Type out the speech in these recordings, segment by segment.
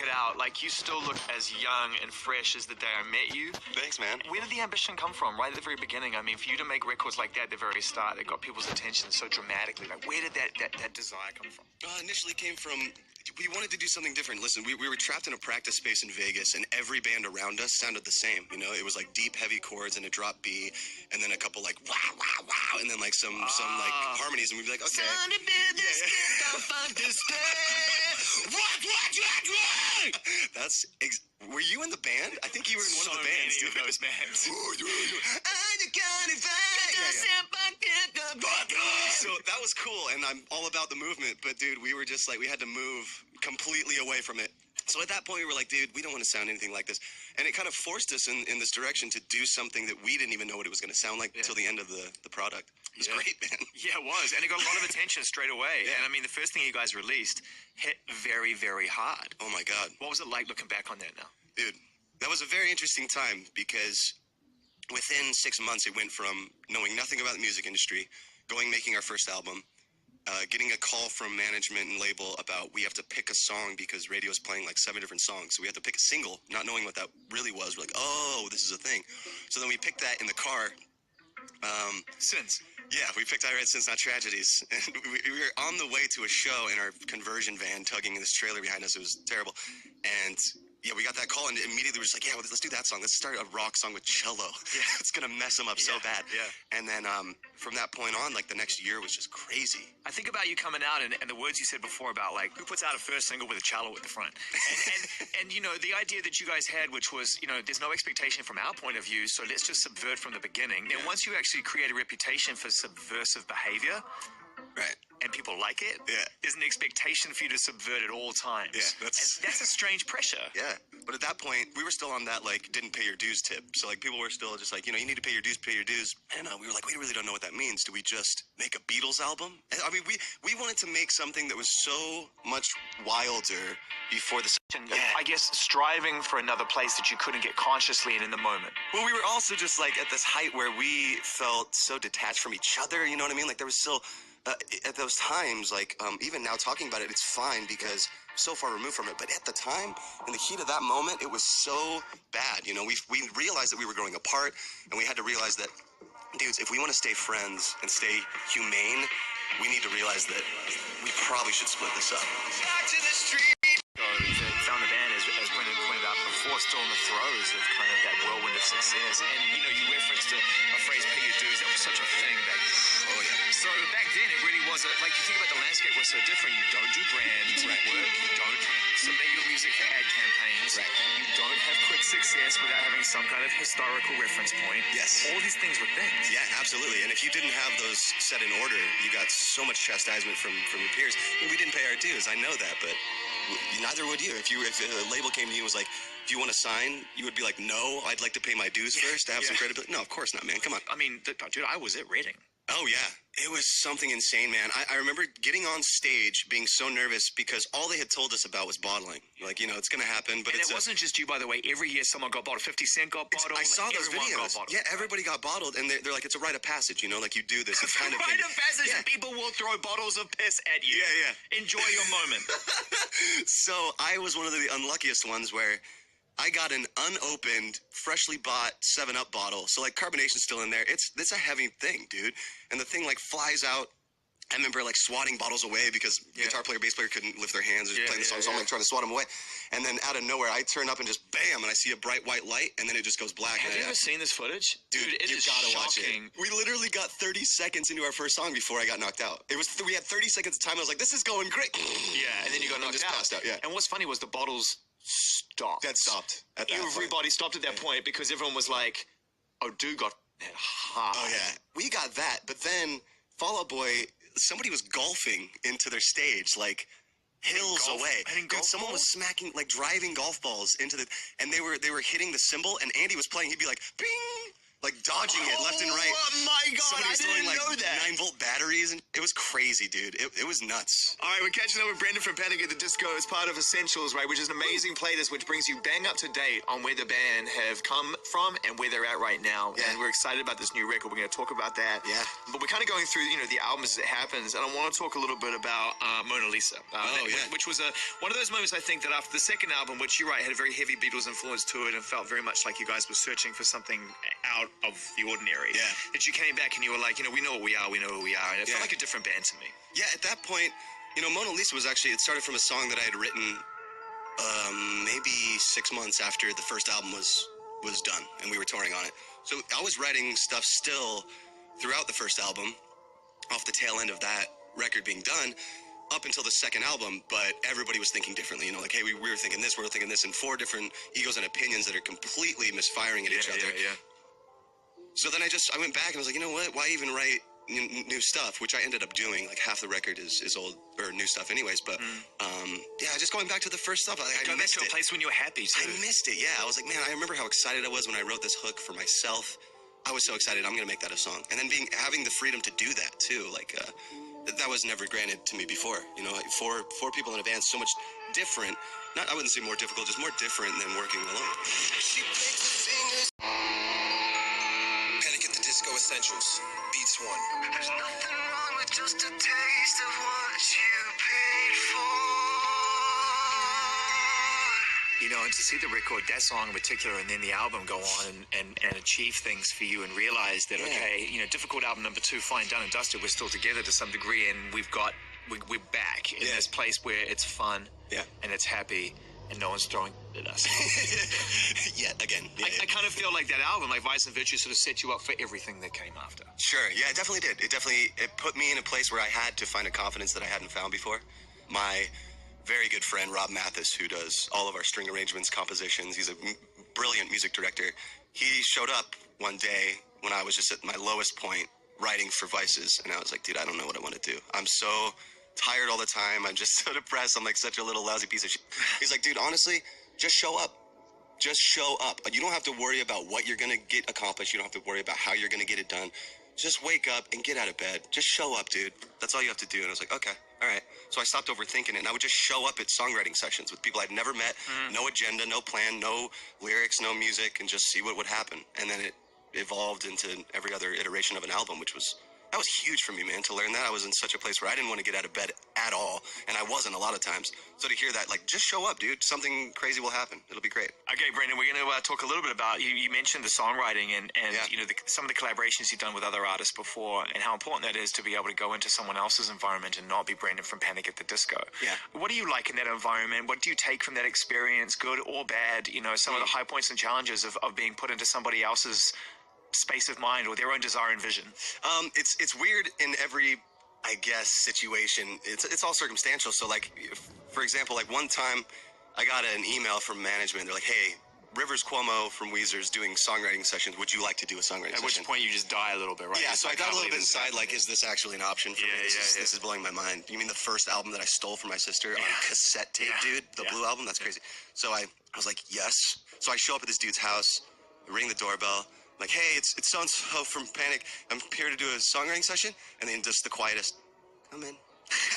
it out. Like, you still look as young and fresh as the day I met you. Thanks, man. Where did the ambition come from? Right at the very beginning. I mean, for you to make records like that at the very start, that got people's attention so dramatically. Like, where did that desire come from? Initially came from, we wanted to do something different. Listen, we were trapped in a practice space in Vegas, and every band around us sounded the same. You know, it was like deep, heavy chords and a drop B, and then a couple like wow, wow, wow, and then like some like harmonies, and we'd be like, okay. That's were you in the band? I think you were in one of the bands. So many of those bands. So that was cool, and I'm all about the movement, but dude, we were just like, we had to move completely away from it. So at that point, we were like, dude, we don't want to sound anything like this. And it kind of forced us in this direction to do something that we didn't even know what it was going to sound like until the end of the product. It was great, man. Yeah, it was. And it got a lot of attention straight away. Yeah. And I mean, the first thing you guys released hit very, very hard. Oh, my God. What was it like looking back on that now? Dude, that was a very interesting time because within 6 months, it went from knowing nothing about the music industry, making our first album, getting a call from management and label about we have to pick a song because radio's playing like 7 different songs. So we had to pick a single, not knowing what that really was. We're like, oh, this is a thing. So then we picked that in the car. Sins. Yeah, we picked I Read Sins Not Tragedies. And we were on the way to a show in our conversion van, tugging in this trailer behind us. It was terrible. And yeah, we got that call, and immediately we were just like, yeah, well, let's do that song. Let's start a rock song with cello. Yeah. It's going to mess them up so bad. Yeah. And then from that point on, like, the next year was just crazy. I think about you coming out and the words you said before about, like, who puts out a first single with a cello at the front? And, you know, the idea that you guys had, which was, you know, there's no expectation from our point of view, so let's just subvert from the beginning. And once you actually create a reputation for subversive behavior, right, and people like it, there's an expectation for you to subvert at all times. Yeah, that's a strange pressure. Yeah, but at that point, we were still on that, like, didn't pay your dues tip. So, like, people were still just like, you know, you need to pay your dues, pay your dues. And we were like, we really don't know what that means. Do we just make a Beatles album? I mean, we wanted to make something that was so much wilder before the... I guess striving for another place that you couldn't get consciously in the moment. Well, we were also just, like, at this height where we felt so detached from each other, you know what I mean? Like, there was still... at those times, like, even now talking about it, it's fine because so far removed from it. But at the time, in the heat of that moment, it was so bad. You know, we realized that we were growing apart, and we had to realize that, dudes, if we want to stay friends and stay humane, we need to realize that we probably should split this up. Back to the street. Found the band, as Brendon pointed out before, still in the throes of kind of that whirlwind of success. And, you know, you referenced a phrase, pay your dues. That was such a thing back then. Oh, yeah. So back then, it really was, like, you think about the landscape was so different. You don't do brand work. You don't submit your music for ad campaigns. Right. You don't have quick success without having some kind of historical reference point. Yes. All these things were things. Yeah, absolutely. And if you didn't have those set in order, you got so much chastisement from your peers. I mean, we didn't pay our dues. I know that, but neither would you. If a label came to you and was like, do you want to sign? You would be like, no, I'd like to pay my dues first to have some credibility. No, of course not, man. Come on. I mean, dude, I was at Reading. Oh, yeah. It was something insane, man. I remember getting on stage being so nervous because all they had told us about was bottling. Like, you know, it's going to happen, but and it wasn't just you, by the way. Every year someone got bottled. 50 Cent got bottled. I saw those videos. Yeah, everybody got bottled, and they're like, it's a rite of passage, you know, like you do this. It's kind of rite of passage, and people will throw bottles of piss at you. Yeah, yeah. Enjoy your moment. So I was one of the unluckiest ones where I got an unopened, freshly bought 7-Up bottle. So, like, carbonation's still in there. It's a heavy thing, dude. And the thing, like, flies out. I remember, like, swatting bottles away because guitar player, bass player couldn't lift their hands or playing the song. So I'm, like, trying to swat them away. And then out of nowhere, I turn up and just bam, and I see a bright white light, and then it just goes black. Have you ever seen this footage? Dude, it you is gotta shocking. watch it. We literally got 30 seconds into our first song before I got knocked out. We had 30 seconds of time. I was like, this is going great. Yeah, and then you got knocked out. Passed out. Yeah. And what's funny was the bottles stopped. That stopped at that Everybody point. stopped at that point because everyone was like, oh, dude got hot. Oh, yeah. We got that. But then Fall Out Boy, somebody was golfing into their stage, like, hills away. Dude, someone was smacking, like, driving golf balls into the, and they were hitting the cymbal, and Andy was playing. He'd be like, bing, like dodging it left and right. Oh my God, Somebody I was throwing didn't like know that. 9-volt batteries, and it was crazy, dude. It was nuts. All right, we're catching up with Brendon from Panic at the Disco as part of Essentials, right, which is an amazing playlist which brings you bang up to date on where the band have come from and where they're at right now. Yeah. And we're excited about this new record. We're going to talk about that. Yeah. But we're kind of going through, the albums as it happens, and I want to talk a little bit about Mona Lisa. Which was one of those moments, I think, that after the second album, which you're right, had a very heavy Beatles influence to it and felt very much like you guys were searching for something out of the ordinary. Yeah. That you came back and you were like, we know what we are, we know who we are. And it felt like a different band to me. Yeah, at that point, Mona Lisa was actually, it started from a song that I had written maybe 6 months after the first album was done and we were touring on it. So I was writing stuff still throughout the first album, off the tail end of that record being done, up until the second album, but everybody was thinking differently, like, hey, we were thinking this, we were thinking this, and 4 different egos and opinions that are completely misfiring at each other. Yeah. So then I went back and I was like, you know what, why even write new stuff, which I ended up doing. Like half the record is old or new stuff anyways, but just going back to the first stuff, I missed to a place when you were happy too. I missed it. I was like, man, I remember how excited I was when I wrote this hook for myself. I was so excited, I'm gonna make that a song. And then having the freedom to do that too, like that was never granted to me before. Like four people in a band, so much different. I wouldn't say more difficult, just more different than working alone. Panic at the Disco Essentials, Beats 1. There's nothing wrong with just a taste of what you paid for. And to see the record, that song in particular, and then the album go on and achieve things for you and realize that, okay, difficult album number 2, fine, done and dusted, we're still together to some degree, and we're back in this place where it's fun and it's happy and no one's throwing at us. Again. I kind of feel like that album, like Vice and Virtue, sort of set you up for everything that came after. Sure, it definitely did. It put me in a place where I had to find a confidence that I hadn't found before. My very good friend, Rob Mathis, who does all of our string arrangements, compositions, he's a brilliant music director. He showed up one day when I was just at my lowest point writing for Vices, and I was like, dude, I don't know what I want to do. I'm so tired all the time. I'm just so depressed. I'm like such a little lousy piece of shit. He's like, dude, honestly, just show up. Just show up. You don't have to worry about what you're going to get accomplished. You don't have to worry about how you're going to get it done. Just wake up and get out of bed. Just show up, dude. That's all you have to do. And I was like, okay, all right. So I stopped overthinking it, and I would just show up at songwriting sessions with people I'd never met, no agenda, no plan, no lyrics, no music, and just see what would happen. And then it evolved into every other iteration of an album, that was huge for me, man, to learn that. I was in such a place where I didn't want to get out of bed at all, and I wasn't a lot of times. So to hear that, like, just show up, dude. Something crazy will happen. It'll be great. Okay, Brendon, we're going to talk a little bit about, you mentioned the songwriting and some of the collaborations you've done with other artists before, and how important that is to be able to go into someone else's environment and not be Brendon from Panic at the Disco. Yeah. What do you like in that environment? What do you take from that experience, good or bad? Some of the high points and challenges of being put into somebody else's space of mind or their own desire and vision. It's weird in every, I guess, situation. It's all circumstantial. So like, for example, like one time I got an email from management. They're like, hey, Rivers Cuomo from Weezer's doing songwriting sessions. Would you like to do a songwriting session? At which point you just die a little bit, right? Yeah, so I got a little bit inside, like, is this actually an option for me? This is blowing my mind. You mean the first album that I stole from my sister on cassette tape, dude? The Blue album? That's crazy. So I was like, yes. So I show up at this dude's house, ring the doorbell, like, hey, it's so-and-so from Panic. I'm here to do a songwriting session. And then just the quietest, come in.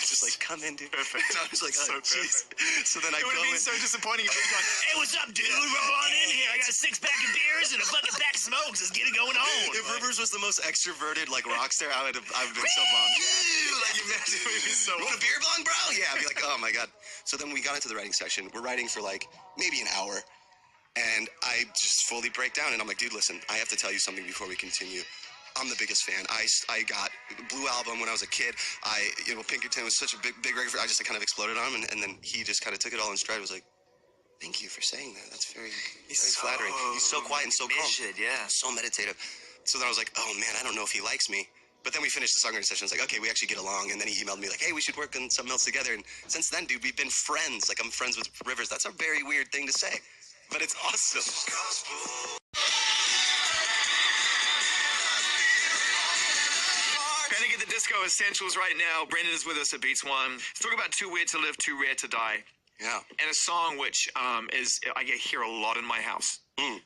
Just like, come in, dude. Perfect. And I was like, oh, jeez. So then I It would go have been in. so disappointing if you were going, hey, what's up, dude? Roll on in here. I got a 6-pack of beers and a fucking pack of smokes. Let's get it going on. If Rivers was the most extroverted, like, rock star, I would have been so bummed. Like, imagine it would be so You want a beer bong, bro? Yeah, I'd be like, oh my God. So then we got into the writing session. We're writing for like maybe an hour. And I just fully break down and I'm like, dude, listen, I have to tell you something before we continue. I'm the biggest fan. I got the Blue album when I was a kid. Pinkerton was such a big record. I just kind of exploded on him, and then he just kind of took it all in stride. Was like, thank you for saying that. That's very flattering. He's so quiet and so calm. So meditative. So then I was like, oh man, I don't know if he likes me. But then we finished the songwriting session. It's like, okay, we actually get along. And then he emailed me like, hey, we should work on something else together. And since then, dude, we've been friends. Like, I'm friends with Rivers. That's a very weird thing to say, but it's awesome. Panic at the Disco Essentials right now. Brendon is with us at Beats One. Let's talk about Too Weird to Live, Too Rare to Die. Yeah. And a song which I hear a lot in my house,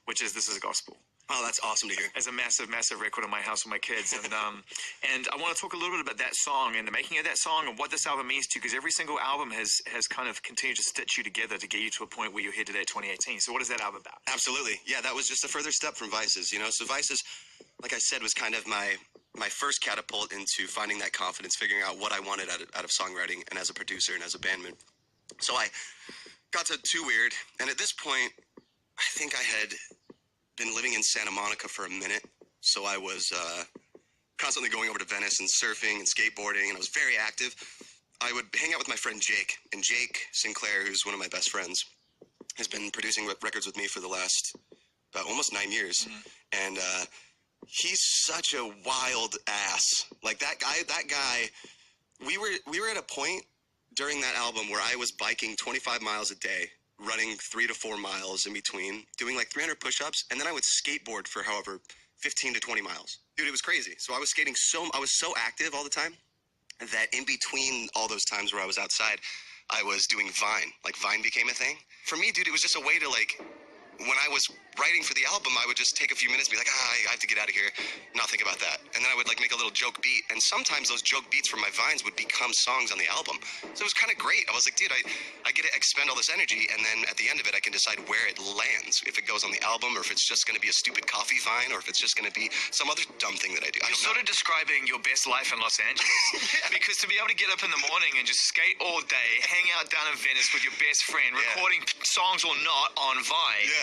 which is This Is Gospel. Oh, that's awesome to hear. As a massive, massive record in my house with my kids. And and I want to talk a little bit about that song and the making of that song and what this album means to you, because every single album has kind of continued to stitch you together to get you to a point where you're here today at 2018. So what is that album about? Absolutely. Yeah, that was just a further step from Vices, you know. So Vices, like I said, was kind of my first catapult into finding that confidence, figuring out what I wanted out of songwriting and as a producer and as a bandman. So I got to Too Weird, and at this point, I think I had been living in Santa Monica for a minute, so I was constantly going over to Venice and surfing and skateboarding, and I was very active. I would hang out with my friend Jake, and Jake Sinclair, who's one of my best friends, has been producing records with me for the last about almost 9 years, and he's such a wild ass. Like that guy, we were at a point during that album where I was biking 25 miles a day, running 3 to 4 miles in between, doing like 300 push-ups, and then I would skateboard for however 15 to 20 miles. Dude, it was crazy. So I was so active all the time that in between all those times where I was outside, I was doing Vine. Like Vine became a thing. For me, dude, it was just a way to like, when I was writing for the album, I would just take a few minutes and be like, I have to get out of here, not think about that. And then I would like make a little joke beat. And sometimes those joke beats from my Vines would become songs on the album. So it was kind of great. I was like, dude, I get to expend all this energy. And then at the end of it, I can decide where it lands. If it goes on the album, or if it's just going to be a stupid coffee Vine, or if it's just going to be some other dumb thing that I do. You're sort of describing your best life in Los Angeles. Because to be able to get up in the morning and just skate all day, hang out down in Venice with your best friend, recording songs or not on Vine.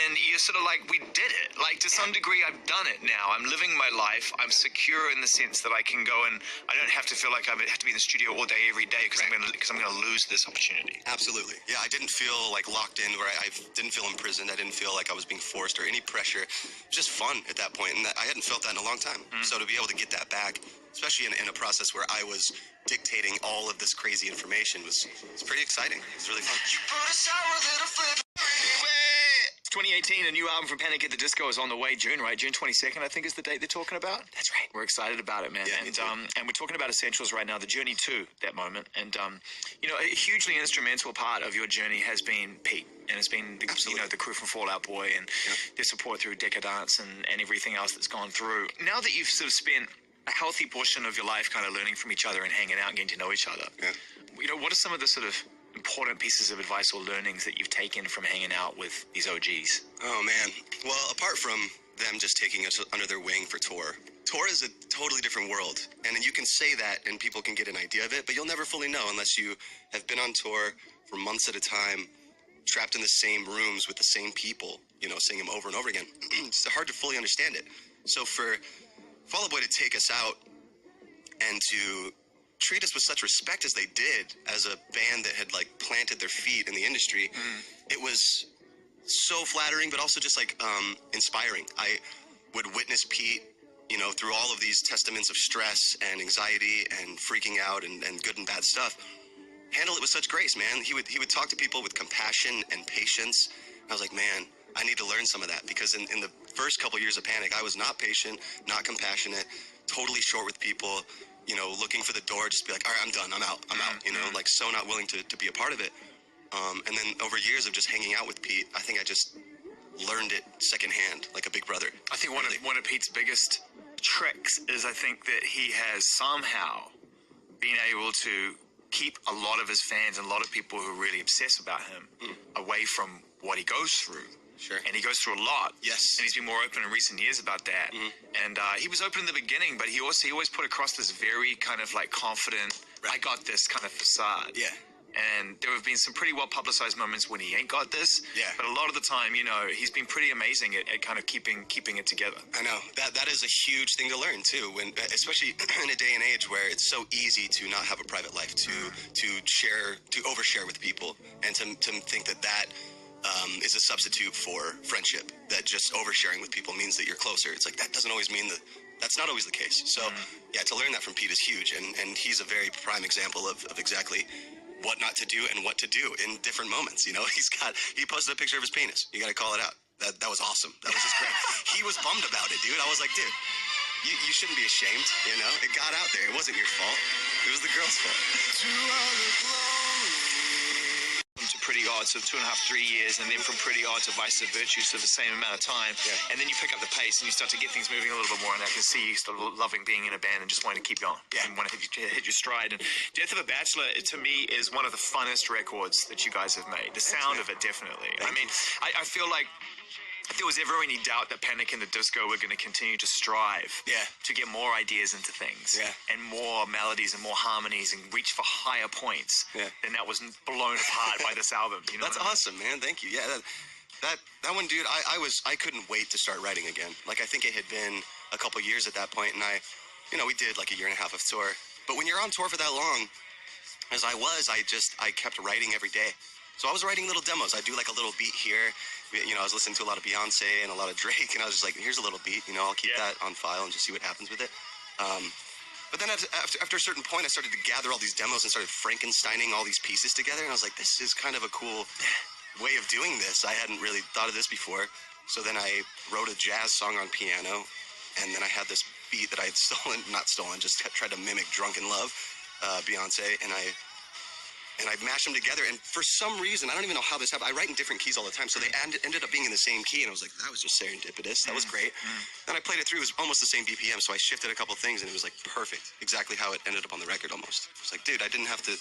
And you're sort of like, we did it. Like, to some degree, I've done it now. I'm living my life. I'm secure in the sense that I can go and I don't have to feel like I have to be in the studio all day, every day, because I'm going to lose this opportunity. Absolutely. Yeah, I didn't feel like locked in, where I didn't feel imprisoned. I didn't feel like I was being forced or any pressure. Just fun at that point, and I hadn't felt that in a long time. So to be able to get that back, especially in a process where I was dictating all of this crazy information, was pretty exciting. It was really fun. 2018, a new album from Panic at the Disco is on the way. June, right? June 22nd, I think, is the date they're talking about. That's right. We're excited about it, man. Yeah, and we're talking about essentials right now, the journey to that moment. And you know, a hugely instrumental part of your journey has been Pete, and it's been the crew from Fall Out Boy and their support through Decadence and everything else that's gone through. Now that you've sort of spent a healthy portion of your life kind of learning from each other and hanging out and getting to know each other, you know, what are some of the sort of important pieces of advice or learnings that you've taken from hanging out with these OGs? Oh, man. Well, apart from them just taking us under their wing for tour is a totally different world. And you can say that and people can get an idea of it, but you'll never fully know unless you have been on tour for months at a time, trapped in the same rooms with the same people, you know, seeing them over and over again. It's hard to fully understand it. So for Fall Out Boy to take us out and to treat us with such respect as they did, as a band that had like planted their feet in the industry, it was so flattering, but also just like inspiring. I would witness Pete, you know, through all of these testaments of stress and anxiety and freaking out and good and bad stuff, handle it with such grace, man. He would talk to people with compassion and patience. And I was like, man, I need to learn some of that, because in the first couple years of Panic, I was not patient, not compassionate, totally short with people, you know, looking for the door, just be like, all right, I'm done, I'm out, you know, like so not willing to be a part of it. And then over years of just hanging out with Pete, I think I just learned it secondhand, like a big brother. I think one of Pete's biggest tricks is I think that he has somehow been able to keep a lot of his fans and a lot of people who really obsess about him away from what he goes through. Sure. And he goes through a lot. Yes. And he's been more open in recent years about that. And he was open in the beginning, but he always put across this very kind of like confident, I got this kind of facade. Yeah. And there have been some pretty well publicized moments when he ain't got this. Yeah. But a lot of the time, you know, he's been pretty amazing at kind of keeping it together. I know. That is a huge thing to learn too, when especially in a day and age where it's so easy to not have a private life, to overshare with people, and to think that is a substitute for friendship, that just oversharing with people means that you're closer. It's like, that doesn't always mean that's not always the case. So yeah, to learn that from Pete is huge, and he's a very prime example of exactly what not to do and what to do in different moments. You know, he posted a picture of his penis. You got to call it out. That was awesome. That was just great. He was bummed about it, dude. I was like, dude, you shouldn't be ashamed. You know, it got out there. It wasn't your fault. It was the girl's fault. To pretty Odd, so 2.5, 3 years, and then from Pretty Odd to Vice of Virtue, so the same amount of time. Yeah. And then you pick up the pace and you start to get things moving a little bit more, and I can see you start loving being in a band and just wanting to keep going. Yeah. And want to hit your stride. And Death of a Bachelor, to me, is one of the funnest records that you guys have made. The sound of it, definitely. I mean, I feel like if there was ever any doubt that Panic in the Disco were going to continue to strive to get more ideas into things and more melodies and more harmonies and reach for higher points, then that was blown apart by this album. You know, That's awesome, man. Thank you. Yeah, that one, dude. I couldn't wait to start writing again. Like, I think it had been a couple years at that point, and we did like a year and a half of tour. But when you're on tour for that long, as I kept writing every day. So I was writing little demos. I'd do like a little beat here. I was listening to a lot of Beyonce and a lot of Drake, and I was just like, here's a little beat, I'll keep that on file and just see what happens with it. But then after a certain point, I started to gather all these demos and started Frankensteining all these pieces together, and I was like, this is kind of a cool way of doing this. I hadn't really thought of this before. So then I wrote a jazz song on piano, and then I had this beat that I had just tried to mimic Drunken Love, Beyonce, and I mashed them together, and for some reason, I don't even know how this happened. I write in different keys all the time, so they ended up being in the same key, and I was like, that was just serendipitous. That was great. Then I played it through. It was almost the same BPM, so I shifted a couple things, and it was like perfect. Exactly how it ended up on the record almost. It was like, dude, I didn't have to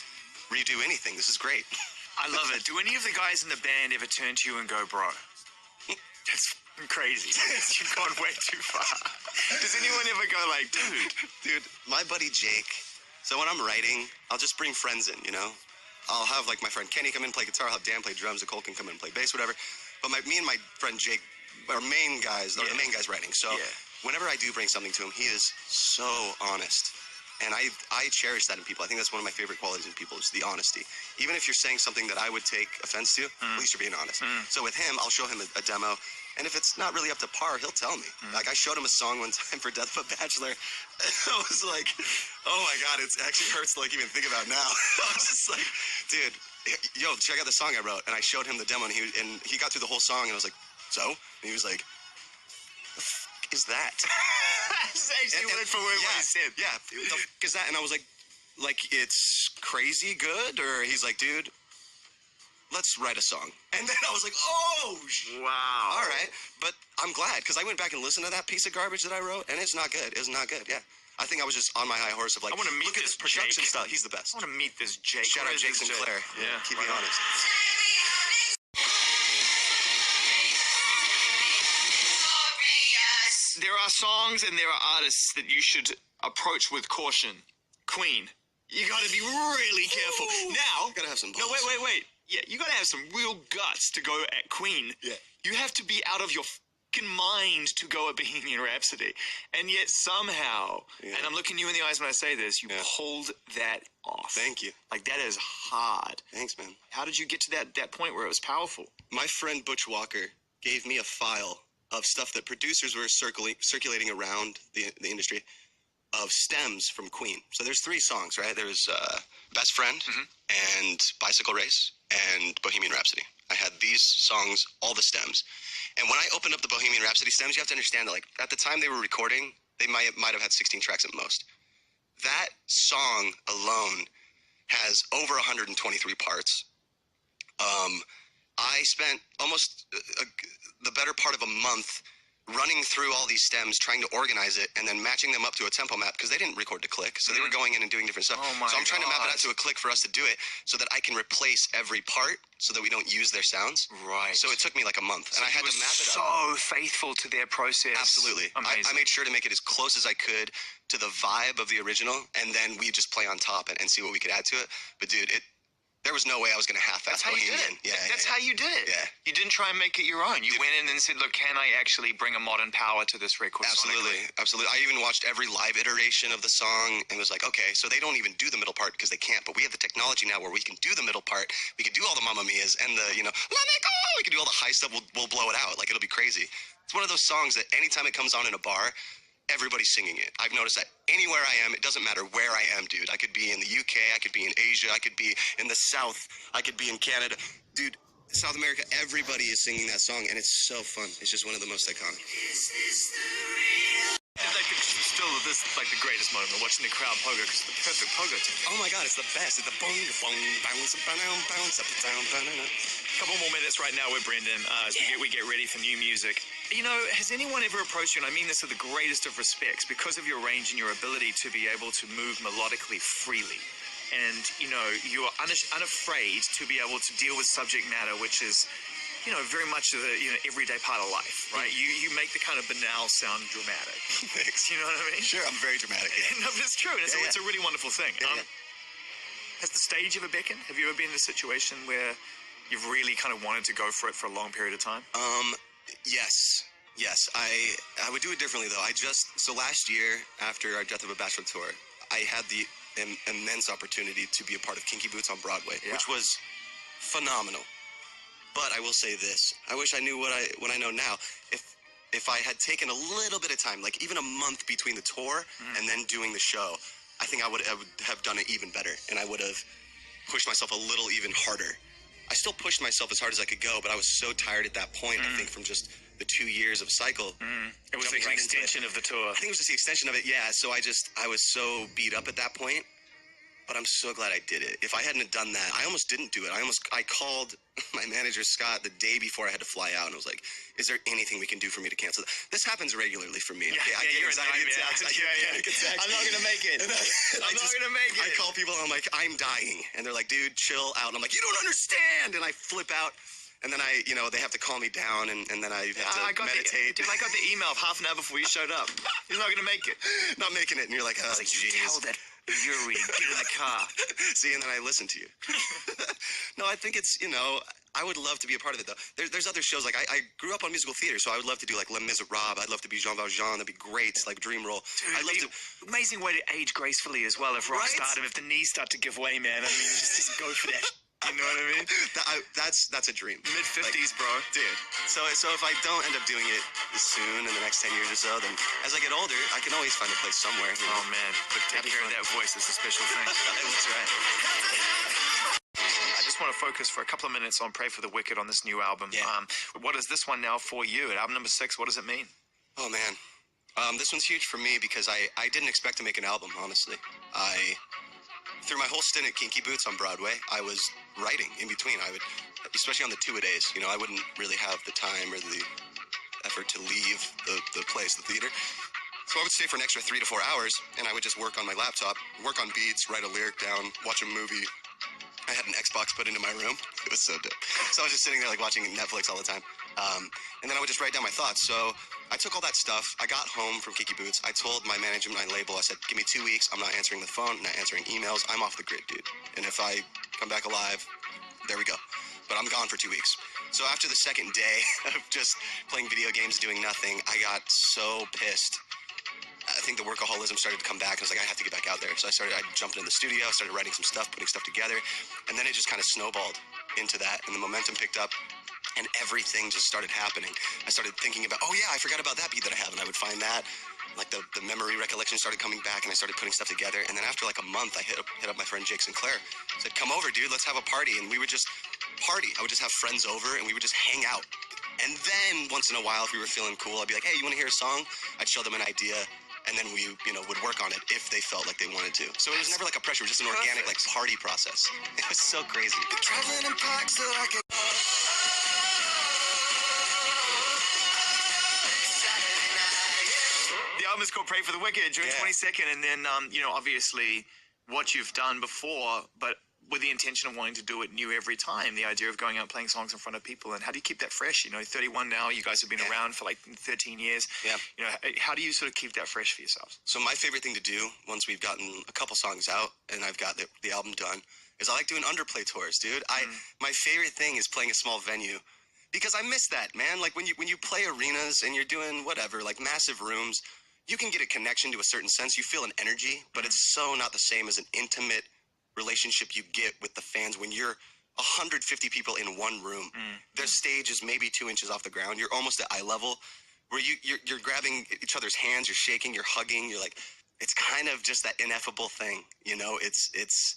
redo anything. This is great. I love it. Do any of the guys in the band ever turn to you and go, bro, that's crazy. You've gone way too far. Does anyone ever go like, dude, my buddy Jake, so when I'm writing, I'll just bring friends in, I'll have like my friend Kenny come in and play guitar. I'll have Dan play drums. Nicole can come in and play bass, whatever. But me and my friend Jake are main guys. Are the main guys writing. So whenever I do bring something to him, he is so honest. And I cherish that in people. I think that's one of my favorite qualities in people is the honesty. Even if you're saying something that I would take offense to, at least you're being honest. So with him, I'll show him a demo. And if it's not really up to par, he'll tell me. Like, I showed him a song one time for Death of a Bachelor. And I was like, oh my God, it actually hurts to like even think about now. I was just like, dude, yo, check out the song I wrote. And I showed him the demo, and he got through the whole song, and I was like, so? And he was like, the f*** is that? That's actually word for word what he said. Yeah, the f*** is that? And I was like, it's crazy good? Or he's like, dude, let's write a song. And then I was like, oh, wow. All right. But I'm glad, because I went back and listened to that piece of garbage that I wrote, and it's not good. It's not good, yeah. I think I was just on my high horse of like, I want to meet look at this this production Jake. stuff. He's the best. I want to meet this Jake. Shout out Jake Sinclair. Yeah. Keep me honest. There are songs and there are artists that you should approach with caution. Queen. You got to be really careful. Now, Gotta have some balls. no, wait. Yeah, you got to have some real guts to go at Queen. Yeah. You have to be out of your fucking mind to go at Bohemian Rhapsody. And yet somehow, and I'm looking you in the eyes when I say this, you pulled that off. Thank you. Like, that is hard. Thanks, man. How did you get to that point where it was powerful? My friend Butch Walker gave me a file of stuff that producers were circulating around the industry of stems from Queen. So there's 3 songs, right? There's Best Friend and Bicycle Race and Bohemian Rhapsody. I had these songs, all the stems. And when I opened up the Bohemian Rhapsody stems, you have to understand that, like, at the time they were recording, they might have had 16 tracks at most. That song alone has over 123 parts. I spent almost the better part of a month running through all these stems, trying to organize it, and then matching them up to a tempo map, because they didn't record to click, so they were going in and doing different stuff. So I'm trying to map it out to a click for us to do it, so that I can replace every part, so that we don't use their sounds. Right. So it took me like a month, and I had to map it so out. faithful to their process. Absolutely. Amazing. I made sure to make it as close as I could to the vibe of the original, and then we just play on top and see what we could add to it. But dude, there was no way I was going to half-ass That's how you did Bohemian. it. That's how you did it. Yeah. You didn't try and make it your own. You went in and said, look, can I actually bring a modern power to this record? Absolutely. Absolutely. I even watched every live iteration of the song and was like, okay, so they don't even do the middle part because they can't, but we have the technology now where we can do the middle part. We can do all the Mamma Mias and the, let me go. We can do all the high stuff. We'll blow it out. Like, it'll be crazy. It's one of those songs that anytime it comes on in a bar, everybody's singing it. I've noticed that anywhere I am, it doesn't matter where I am, dude. I could be in the UK, I could be in Asia, I could be in the South, I could be in Canada. Dude, South America, everybody is singing that song, and it's so fun. It's just one of the most iconic. Still, this is like the greatest moment, watching the crowd pogo, because it's the perfect pogo time. Oh my God, it's the best. It's the boom, boom, bounce, bounce, bounce, up, down, down, down. couple more minutes right now with Brendon as we get ready for new music. You know, has anyone ever approached you, and I mean this with the greatest of respects, because of your range and your ability to be able to move melodically freely, and, you know, you are unafraid to be able to deal with subject matter, which is, you know, very much the, you know, everyday part of life, right? You make the kind of banal sound dramatic. Thanks. You know what I mean? Sure, I'm very dramatic. Yeah. No, but it's true, and it's a really wonderful thing. Yeah. Has the stage ever beckoned? Have you ever been in a situation where you've really kind of wanted to go for it for a long period of time? Yes. I would do it differently though. So last year after our Death of a Bachelor tour, I had the immense opportunity to be a part of Kinky Boots on Broadway, which was phenomenal. But I will say this: I wish I knew what I know now. If I had taken a little bit of time, like even a month between the tour and then doing the show, I think I would have done it even better, and I would have pushed myself a little even harder. I still pushed myself as hard as I could go, but I was so tired at that point, I think, from just the 2 years of cycle. It was the extension of the tour. I think it was just the extension of it, yeah. So I was so beat up at that point, but I'm so glad I did it. If I hadn't have done that, I almost didn't do it. I called my manager, Scott, the day before I had to fly out, and I was like, is there anything we can do for me to cancel that? This happens regularly for me. Yeah, I get you're anxiety attacks. I get panic attacks. I'm not going to make it. I'm not going to make it. I call people, and I'm like, I'm dying. And they're like, dude, chill out. And I'm like, you don't understand. And I flip out. And then they have to calm me down, and then I have to meditate. Dude, I got the email half an hour before you showed up. He's not going to make it. Not making it. And you're like, oh, I was like, you tell that Urie, get in the car. See, and then I listen to you. No, I think it's, I would love to be a part of it, though. There's other shows. Like, I grew up on musical theater, so I would love to do, like, Les Miserables. I'd love to be Jean Valjean. That'd be great. Like, Dream Role. Dude, I'd love to. Amazing way to age gracefully as well if rock stardom, if the knees start to give way, man. I mean, just go for that. You know what I mean? That's a dream. Mid-50s, bro. Dude. So if I don't end up doing it soon in the next 10 years or so, then as I get older, I can always find a place somewhere. Oh, man. But take care of that voice. It's a special thing. That's right. I just want to focus for a couple of minutes on Pray for the Wicked on this new album. Yeah. What is this one now for you? At album number 6, what does it mean? Oh, man. This one's huge for me because I didn't expect to make an album, honestly. Through my whole stint at Kinky Boots on Broadway, I was writing in between. I would, especially on the two-a-days, I wouldn't really have the time or the effort to leave the place, the theater. So I would stay for an extra 3 to 4 hours, and I would just work on my laptop, work on beats, write a lyric down, watch a movie. I had an Xbox put into my room. It was so dope. So I was just sitting there like watching Netflix all the time. And then I would just write down my thoughts. So I took all that stuff. I got home from Kinky Boots. I told my management, my label, I said, give me 2 weeks. I'm not answering the phone, not answering emails. I'm off the grid, dude. And if I come back alive, there we go. But I'm gone for 2 weeks. So after the second day of just playing video games, doing nothing, I got so pissed. I think the workaholism started to come back. I was like, I have to get back out there. So I jumped into the studio, started writing some stuff, putting stuff together. And then it just kind of snowballed into that. And the momentum picked up. And everything just started happening. I started thinking about, oh yeah, I forgot about that beat that I have. And I would find that. Like the memory recollection started coming back, and I started putting stuff together. And then after like a month, I hit up my friend Jake Sinclair. I said, come over, dude, let's have a party. And we would just party. I would just have friends over, and we would just hang out. And then once in a while, if we were feeling cool, I'd be like, hey, you want to hear a song? I'd show them an idea. And then we, would work on it if they felt like they wanted to. So it was never like a pressure. It was just an organic, like, party process. It was so crazy. Traveling in packs so I can... The album is called Pray for the Wicked, June 22nd. And then, obviously what you've done before, but with the intention of wanting to do it new every time, the idea of going out and playing songs in front of people. And how do you keep that fresh? 31 now, you guys have been around for like 13 years. Yeah. How do you sort of keep that fresh for yourselves? So my favorite thing to do once we've gotten a couple songs out and I've got the album done is I like doing underplay tours, dude. My favorite thing is playing a small venue because I miss that, man. Like when you play arenas and you're doing whatever, like massive rooms, you can get a connection to a certain sense. You feel an energy, but it's so not the same as an intimate relationship you get with the fans when you're 150 people in one room. Their stage is maybe 2 inches off the ground. You're almost at eye level, where you're grabbing each other's hands, you're shaking, you're hugging. You're like, it's kind of just that ineffable thing, It's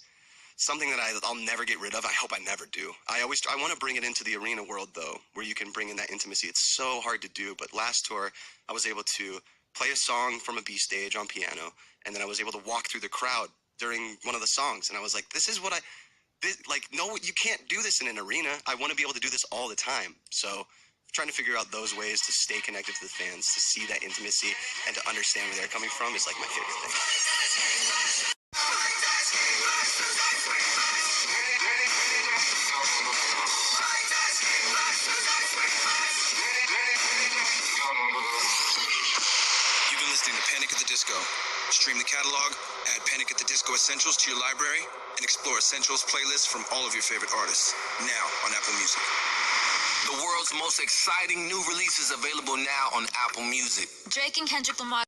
something that I'll never get rid of. I hope I never do. I want to bring it into the arena world though, where you can bring in that intimacy. It's so hard to do, but last tour I was able to play a song from a B stage on piano, and then I was able to walk through the crowd during one of the songs, and I was like, this is what no, you can't do this in an arena. I want to be able to do this all the time. So trying to figure out those ways to stay connected to the fans, to see that intimacy, and to understand where they're coming from is like my favorite thing. You've been listening to Panic at the Disco. Stream the catalog, add Panic at the Disco Essentials to your library, and explore Essentials playlists from all of your favorite artists. Now on Apple Music. The world's most exciting new releases available now on Apple Music. Drake and Kendrick Lamar.